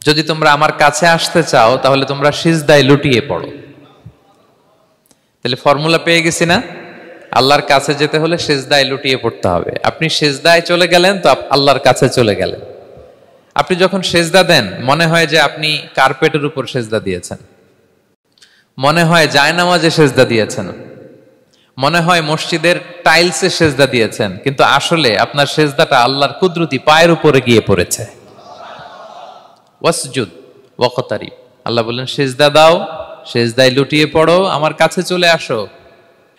যদি তোমরা আমার কাছে আসতে চাও তাহলে তোমরা সিজদায় লুটিয়ে পড়ো। তাহলে ফর্মুলা পেয়ে গেছি না? আল্লাহর কাছে যেতে হলে সিজদায় লুটিয়ে পড়তে হবে। আপনি সিজদায় চলে গেলেন তো আল্লাহর কাছে চলে গেলেন। আপনি যখন সিজদা দেন মনে হয় যে আপনি কার্পেটের উপর সিজদা দিয়েছেন, মনে হয় জায়নামাজে সিজদা দিয়েছেন, মনে হয় মসজিদের টাইলসে সিজদা দিয়েছেন, কিন্তু আসলে আপনার সিজদাটা আল্লাহর কুদরতি পায়ের উপরে গিয়ে পড়েছে। ওয়াসজুদ ওয়াকতারিব, আল্লাহ বললেন সিজদা দাও, সিজদায় লুটিয়ে পড়ো, আমার কাছে চলে আসো।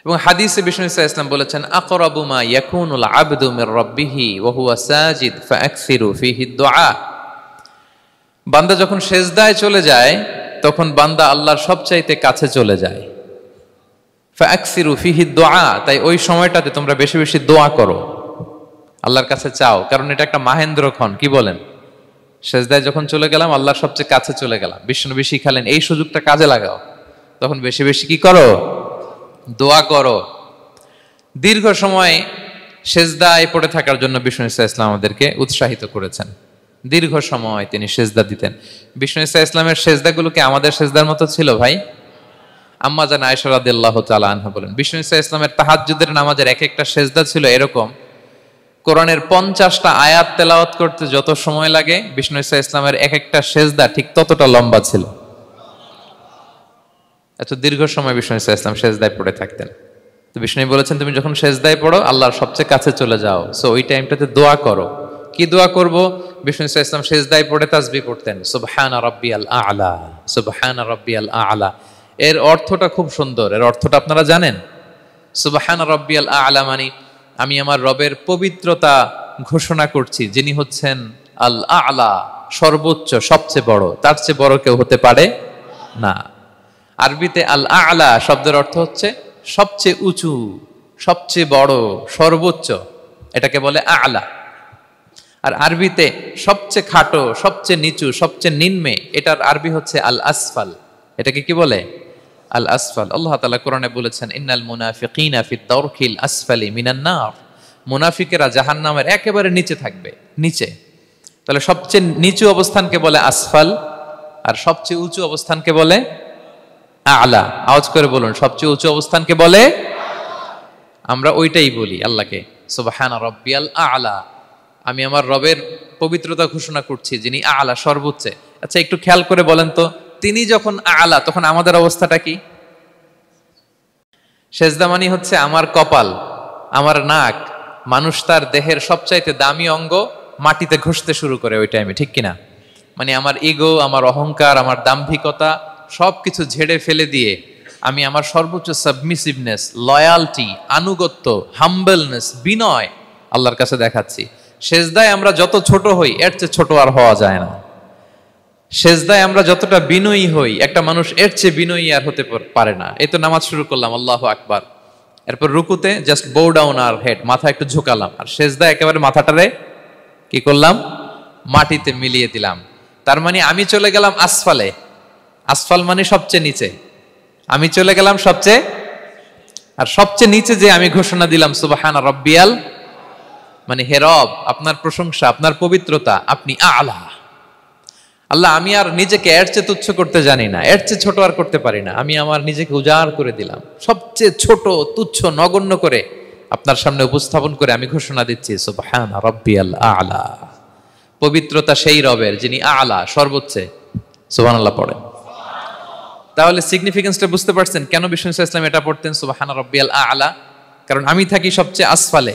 এবং হাদিসে বিষ্ণু ইসলাম বলেছেন আকরাবু মা ইয়াকুনুল আবদু মির রাব্বিহি ওয়া হুয়া সাজিদ ফাআকসিরু ফিহি দুআ। বান্দা যখন সিজদায় চলে যায় তখন বান্দা আল্লাহর সবচাইতে কাছে চলে যায়। ফাআকসিরু ফিহি দুআ, তাই ওই সময়টাতে তোমরা বেশি বেশি দোয়া করো, আল্লাহর কাছে চাও, কারণ এটা একটা মাহেন্দ্রক্ষণ। কি বলেন? সিজদায় যখন চলে গেলাম আল্লাহর সবচেয়ে কাছে চলে গেলাম, বিষ্ণু শিখালেন এই সুযোগটা কাজে লাগাও, তখন বেশি বেশি কি করো? দোয়া করো। দীর্ঘ সময় সিজদায় পড়ে থাকার জন্য বিষ্ণু ইসলাম আমাদেরকে উৎসাহিত করেছেন। দীর্ঘ সময় তিনি সিজদা দিতেন। বিষ্ণু ইসলামের সিজদাগুলোকে আমাদের সিজদার মতো ছিল ভাই? আম্মা জান আয়েশা রাদিয়াল্লাহু তাআলা আনহা বলেন বিষ্ণু ইসলামের তাহাজ্জুদের নামাজের এক একটা সিজদা ছিল এরকম, কোরআনের 50টা আয়াত তেলাওয়াত করতে যত সময় লাগে বিষ্ণু ইসলামের এক একটা সিজদা ঠিক ততটা লম্বা ছিল। এত দীর্ঘ সময় বিষ্ণু ইসলাম সিজদায় পড়ে থাকতেন। তো বিষ্ণু বলেছেন তুমি যখন সিজদায় পড়ো আল্লাহর সবচেয়ে কাছে চলে যাও, সো ওই টাইমটাতে দোয়া করো। কি দোয়া করব? বিষ্ণু ইসলাম সিজদায় পড়ে তাসবিহ পড়তেন, সুবহানা রাব্বিয়াল আ'লা, সুবহানা রাব্বিয়াল আ'লা। এর অর্থটা খুব সুন্দর। এর অর্থটা আপনারা জানেন? সুবহানা রাব্বিয়াল আ'লা মানে আমি আমার রবের পবিত্রতা ঘোষণা করছি, যিনি হচ্ছেন আল আ'লা, সর্বোচ্চ, সবচেয়ে বড়, তার চেয়ে বড় কেউ হতে পারে না। আরবিতে আল আ'লা শব্দের অর্থ হচ্ছে সবচেয়ে উঁচু, সবচেয়ে বড়, সর্বোচ্চ, এটাকে বলে আ'লা। আর আরবিতে সবচেয়ে খাটো, সবচেয়ে নিচু, সবচেয়ে নিম্নে, এটার আরবি হচ্ছে আল আসফাল। এটাকে কি বলে? আল আসফাল। আল্লাহ তাআলা কোরআনে বলেছেন ইন্নাল মুনাফিকিনা ফিদ দারকিল আসফালি মিনান নার, মুনাফিকেরা জাহান্নামের একেবারে নিচে থাকবে, নিচে। তাহলে সবচেয়ে নিচু অবস্থানকে বলে আসফাল, আর সবচেয়ে উঁচু অবস্থানকে বলে আ'লা। আওয়াজ করে বলুন, সবচেয়ে উঁচু অবস্থানকে বলে? আমরা ওইটাই বলি আল্লাহকে, সুবহানা রাব্বিয়াল আ'লা, আমি আমার রবের পবিত্রতা ঘোষণা করছি যিনি আ'লা, সর্বোচ্চ। আচ্ছা একটু খেয়াল করে বলেন তো, তিনি যখন আ'লা তখন আমাদের অবস্থাটা কি? সেজদা মানে হচ্ছে আমার কপাল, আমার নাক, মানুষ তার দেহের সবচাইতে দামি অঙ্গ মাটিতে ঘষতে শুরু করে ওই টাইমে, ঠিক কিনা? মানে আমার ইগো, আমার অহংকার, আমার দাম্ভিকতা সবকিছু ঝেড়ে ফেলে দিয়ে আমি আমার সর্বোচ্চ সাবমিসিভনেস, লয়ালটি, আনুগত্য, হাম্বলনেস, বিনয় আল্লাহর কাছে দেখাচ্ছি। সেজদায় আমরা যত ছোট হই এর চেয়ে ছোট আর হওয়া যায় না। সেজদায় আমরা যতটা বিনয়ী হই একটা মানুষ এর চেয়ে বিনয়ী আর হতে পারে না। এই তো নামাজ শুরু করলাম, আল্লাহু আকবার, এরপর রুকুতে জাস্ট বো ডাউন আর হেড, মাথা একটু ঝুঁকালাম, আর সেজদায় একেবারে মাথাটারে কি করলাম? মাটিতে মিলিয়ে দিলাম। তার মানে আমি চলে গেলাম আসফালে। আসফাল মানে সবচেয়ে নিচে, আমি চলে গেলাম সবচেয়ে, আর সবচেয়ে নিচে যে আমি ঘোষণা দিলাম সুবহানা রাব্বিয়াল, মানে হে রব আপনার প্রশংসা, আপনার পবিত্রতা, আপনি আ'লা। আল্লাহ আমি আর নিজেকে এর চেয়ে তুচ্ছ করতে জানি না, এর চেয়ে ছোট আর করতে পারি না, আমি আমার নিজেকে উজাড় করে দিলাম, সবচেয়ে ছোট, তুচ্ছ, নগণ্য করে আপনার সামনে উপস্থাপন করে আমি ঘোষণা দিচ্ছি সুবহানা রাব্বিয়াল আ'লা। পবিত্রতা সেই রবের যিনি আ'লা, সর্বোচ্চ। সুবহানাল্লাহ পড়েন। তাহলে সিগনিফিকেন্সটা বুঝতে পারছেন কেন বিষ্ণু ইসলাম এটা পড়তেন সুবহানা রাব্বিয়াল আ'লা? কারণ আমি থাকি সবচেয়ে আসফালে,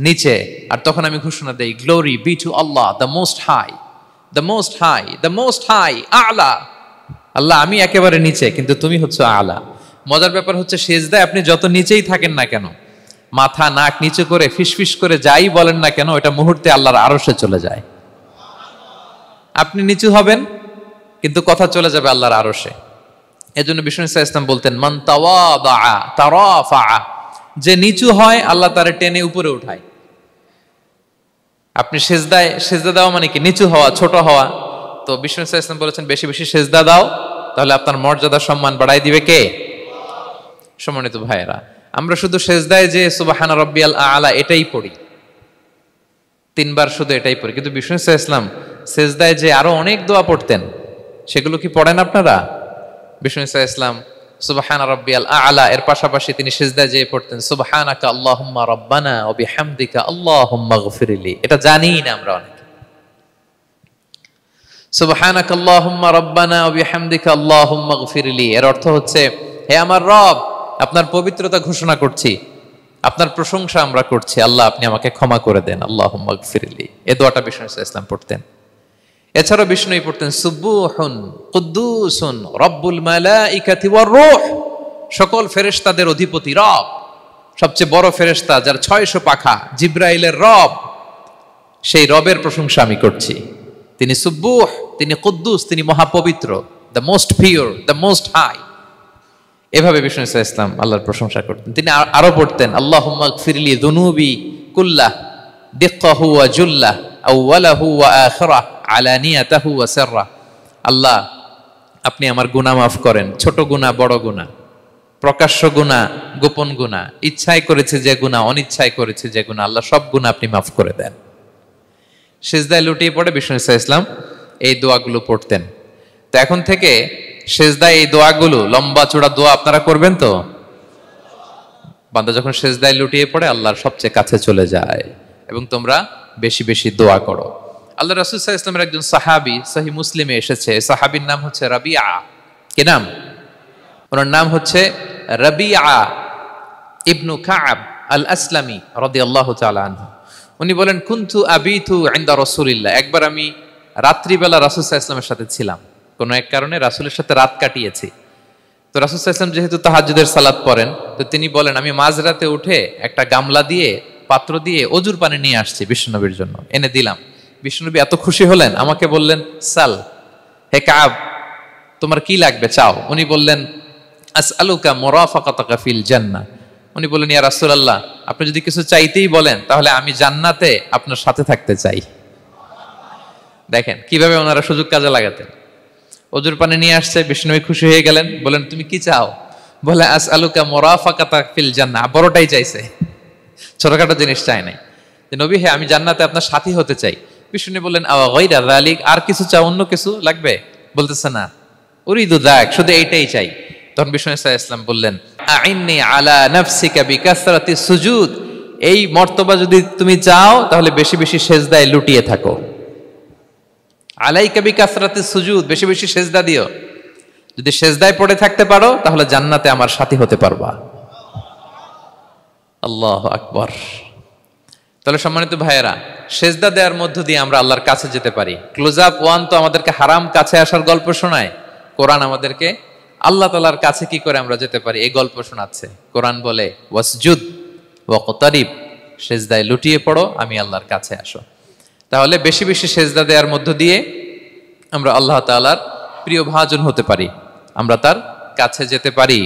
নিচে, আর তখন আমি ঘোষণা দেই গ্লোরি বি টু আল্লাহ the most high, the most high, the most high, আ'লা। আল্লাহ আমি একেবারে নিচে, কিন্তু তুমি হচ্ছে আ'লা। মজার ব্যাপার হচ্ছে সিজদায় আপনি যত নিচেই থাকেন না কেন, মাথা নাক নিচু করে ফিসফিস করে যাই বলেন না কেন, এটা মুহূর্তে আল্লাহর আরশে চলে যায়। আপনি নিচু হবেন কিন্তু কথা চলে যাবে আল্লাহর আরশে। এজন্য বিষ্ণু ইসলাম বলতেন মান তাওয়াদা তারাফা, যে নিচু হয় আল্লাহ তারে টেনে উপরে উঠায়। আপনি সেজদায়, সেজদা দেওয়া মানে কি? নিচু হওয়া, ছোট হওয়া। তো বিষ্ণু ইসলাম বলেছেন বেশি বেশি সেজদা দাও, তাহলে আপনার মর্যাদা সম্মান বাড়াই দিবে কে? সম্মানিত ভাইয়েরা, আমরা শুধু সেজদায় যে সুবহানা রাব্বিয়াল আ'লা এটাই পড়ি, 3 বার শুধু এটাই পড়ি, কিন্তু বিষ্ণু ইসলাম সেজদায় যে আরো অনেক দোয়া পড়তেন, সেগুলো কি পড়েন আপনারা? বিষ্ণু ইসলাম সুবহান রাব্বিয়াল আ'লা এর পাশাপাশি তিনি সিজদায় যেয়ে পড়তেন সুবহানাকা আল্লাহুম্মা রাব্বানা ওয়া বিহামদিকা আল্লাহুম্মা গফিরলি। এটা জানি না আমরা অনেকে। সুবহানাকা আল্লাহুম্মা রাব্বানা ওয়া বিহামদিকা আল্লাহুম্মা গফিরলি এর অর্থ হচ্ছে, হে আমার রব, আপনার পবিত্রতা ঘোষণা করছি, আপনার প্রশংসা আমরা করছি, আল্লাহ আপনি আমাকে ক্ষমা করে দেন, আল্লাহুম্মা গফিরলি। এই দোয়াটা বিষ্ণু ইসলাম পড়তেন। এছাড়াও বিষ্ণুই পড়তেন সুবহুন কুদ্দুসুন রব্বুল মালাইকাতি ওয়ার রূহ, সকল ফেরেশতাদের অধিপতি রব, সবচেয়ে বড় ফেরেশতা যার 600 পাখা, জিব্রাইলের রব, সেই রবের প্রশংসা আমি করছি। তিনি সুবহুহ, তিনি কুদ্দুস, তিনি মহাপবিত্র, the most pure, the most high. এভাবে বিষ্ণু ইসলাম আল্লাহর প্রশংসা করতেন। তিনি আরো পড়তেন আল্লাহুম্মা গফিরলি যুনুবি কুল্লাহ দিক্কাহু ওয়া জুল্লাহ আউওয়ালাহু ওয়া আখিরাহ আলানিয়াতাহু ওয়া সিররাহ। আল্লাহ আপনি আমার গুনাহ মাফ করেন, ছোট গুনাহ, বড় গুনাহ, প্রকাশ্য গুনাহ, গোপন গুনাহ, ইচ্ছায় করেছে যে গুনাহ, অনিচ্ছায় করেছে যে গুনাহ, আল্লাহ সব গুনাহ আপনি মাফ করে দেন। সিজদায় লুটিয়ে পড়ে বিষ্ণু ইসলাম এই দোয়াগুলো পড়তেন। তো এখন থেকে সিজদায় এই দোয়াগুলো, লম্বা চূড়া দোয়া আপনারা করবেন তো? বান্দা যখন সিজদায় লুটিয়ে পড়ে আল্লাহর সবচেয়ে কাছে চলে যায়। এবং তোমরা বেশি বেশি দোয়া করো। আল্লাহ রাসূল সাল্লাল্লাহু আলাইহি ওয়াসাল্লামের একজন সাহাবী সহিহ মুসলিমে এসেছে, সাহাবীর নাম হচ্ছে রাবিআ। কি নাম? ওনার নাম হচ্ছে রাবিআ ইবনু কাব আল আসলামি রাদিয়াল্লাহু তাআলা আনহু। উনি বলেন কুনতু আবিতু ইনদা রাসূলিল্লাহ, একবার আমি রাত্রিবেলা রাসূল সাল্লাল্লাহু আলাইহি ওয়াসাল্লামের সাথে ছিলাম, কোনো এক কারণে রাসূলের সাথে রাত কাটিয়েছি। তো রাসূল সাল্লাল্লাহু আলাইহি ওয়াসাল্লাম যেহেতু তাহাজ্জুদের সালাত পড়েন, তো তিনি বলেন আমি মাঝরাতে উঠে একটা গামলা দিয়ে, পাত্র দিয়ে অজুর পানি নিয়ে আসছি বিশ্বনবীর জন্য, এনে দিলাম। বিশ্বনবী এত খুশি হলেন, আমাকে বললেন সাল, হে কাব তোমার কি লাগবে চাও। উনি বললেন আসআলুকা মুরাফাকাতাকা ফিল জান্নাহ। উনি বললেন ইয়া রাসূলুল্লাহ, আপনি যদি কিছু চাইতেই বলেন তাহলে আমি জান্নাতে আপনার সাথে থাকতে চাই। দেখেন কিভাবে ওনারা সুযোগ কাজে লাগাতেন। অজুর পানি নিয়ে আসছে, বিষ্ণুবী খুশি হয়ে গেলেন, বলেন তুমি কি চাও? বলে আসআলুকা মুরাফাকাতাকা ফিল জান্নাহ, বড়টাই চাইছে, ছোটখাটো জিনিস চাই নাই। যে নবী হে আমি জান্নাতে আপনার সাথী হতে চাই। বিষ্ণু বললেন আওয়া গায়রা যালিক, আর কিছু চাও, অন্য কিছু লাগবে? বলতেছে না, উরিদু যাক, শুধু এইটাই চাই। তখন বিষ্ণু সাল্লাল্লাহু আলাইহি ওয়াসাল্লাম বললেন আইন্নি আলা নাফসিকা বিকাসরাতি সুজুদ, এই মর্তবা যদি তুমি চাও তাহলে বেশি বেশি সিজদায় লুটিয়ে থাকো। আলাইকা বিকাসরাতি সুজুদ, বেশি বেশি সিজদা দিও। যদি সিজদায় পড়ে থাকতে পারো তাহলে জান্নাতে আমার সাথী হতে পারবা। আল্লাহু আকবার। তাহলে সম্মানিত ভাইয়েরা, সিজদা দেওয়ার মধ্য দিয়ে আমরা আল্লাহর কাছে যেতে পারি। ক্লোজ আপ ওয়ান তো আমাদেরকে হারাম কাছে আসার গল্প শোনায়, কোরআন আমাদেরকে আল্লাহ তাআলার কাছে কি করে আমরা যেতে পারি এই গল্প শোনাচ্ছে। কোরআন বলে ওয়াসজুদ ওয়াকতারিব, সিজদায় লুটিয়ে পড়ো, আমি আল্লাহর কাছে আসো। তাহলে বেশি বেশি সিজদা দেওয়ার মধ্য দিয়ে আমরা আল্লাহ তাআলার প্রিয় ভাজন হতে পারি, আমরা তার কাছে যেতে পারি।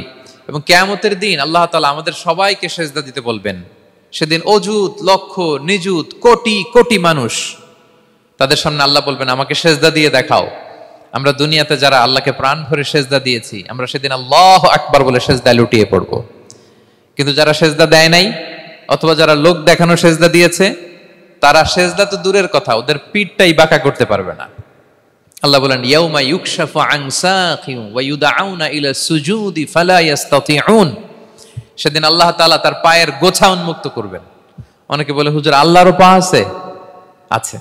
এবং কিয়ামতের দিন আল্লাহ তাআলা আমাদের সবাইকে সিজদা দিতে বলবেন। সেদিন অযুত লক্ষ নিযুত কোটি কোটি মানুষ, তাদের সামনে আল্লাহ বলবেন আমাকে সিজদা দিয়ে দেখাও। আমরা দুনিয়াতে যারা আল্লাহকে প্রাণ ভরে সিজদা দিয়েছি, আমরা সেদিন আল্লাহু আকবার বলে সিজদায় লুটিয়ে পড়বো। কিন্তু যারা সিজদা দেয় নাই, অথবা যারা লোক দেখানো সিজদা দিয়েছে, তারা সিজদা তো দূরের কথা, ওদের পিঠটাই বাঁকা করতে পারবে না। আল্লাহ বলেন ইয়াউমা ইউকশাফু আন সাকিন ওয়া ইউদআউনা ইলা সুজুদি ফালা ইস্তাতিউন, সেদিন আল্লাহ তাআলা তার পায়ের গোছা উন্মুক্ত করবেন। অনেকে বলে হুজুর আল্লাহরও পা আছে? আছে,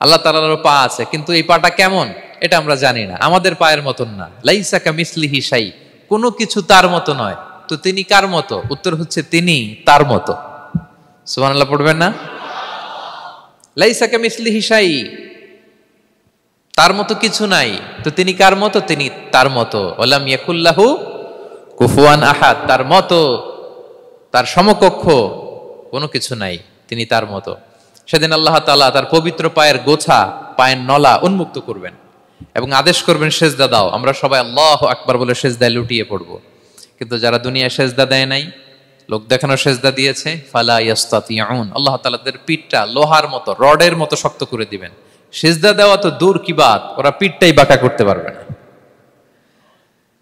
আল্লাহ তাআলারও পা আছে, কিন্তু এই পাটা কেমন এটা আমরা জানি না, আমাদের পায়ের মতন না। লাইসা কামিসলিহি শাই, কোনো কিছু তার মতো নয়। তো তিনি কার মতো? উত্তর হচ্ছে তিনি তার মতো। সুবহানাল্লাহ পড়বেন না? লাইসা কামিসলিহি শাই, তার মতো কিছু নাই। তো তিনি কার মতো? তিনি তার মতো। ওয়ালাম ইয়াকুল্লাহু কুফুয়ান আহাদ, তার মতো, তার সমকক্ষ কোনো কিছু নাই, তিনি তার মতো। সেদিন আল্লাহ তাআলা তার পবিত্র পায়ের গোছা, পায়ের নলা উন্মুক্ত করবেন এবং আদেশ করবেন সিজদা দাও। আমরা সবাই আল্লাহু আকবার বলে সিজদায় লুটিয়ে পড়ব। কিন্তু যারা দুনিয়ায় সিজদা দেয় নাই, লোক দেখানো সিজদা দিয়েছে, ফালা ইস্তাতিউন, আল্লাহ তাআলা তাদের পিঠটা লোহার মতো, রডের মতো শক্ত করে দিবেন। সিজদা দেওয়া তো দূর কি বাত, ওরা পিঠটাই বাঁকা করতে পারবে না।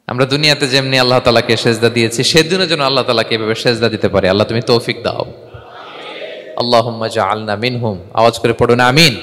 আমরা দুনিয়াতে যেমনি আল্লাহ তাআলাকে সিজদা দিয়েছি, সেদিনও যেন আল্লাহ তাআলাকে এভাবে সিজদা দিতে পারি। আল্লাহ তুমি তৌফিক দাও। আল্লাহুম্মা জাআলনা মিনহুম, আওয়াজ করে পড়ুন আমিন।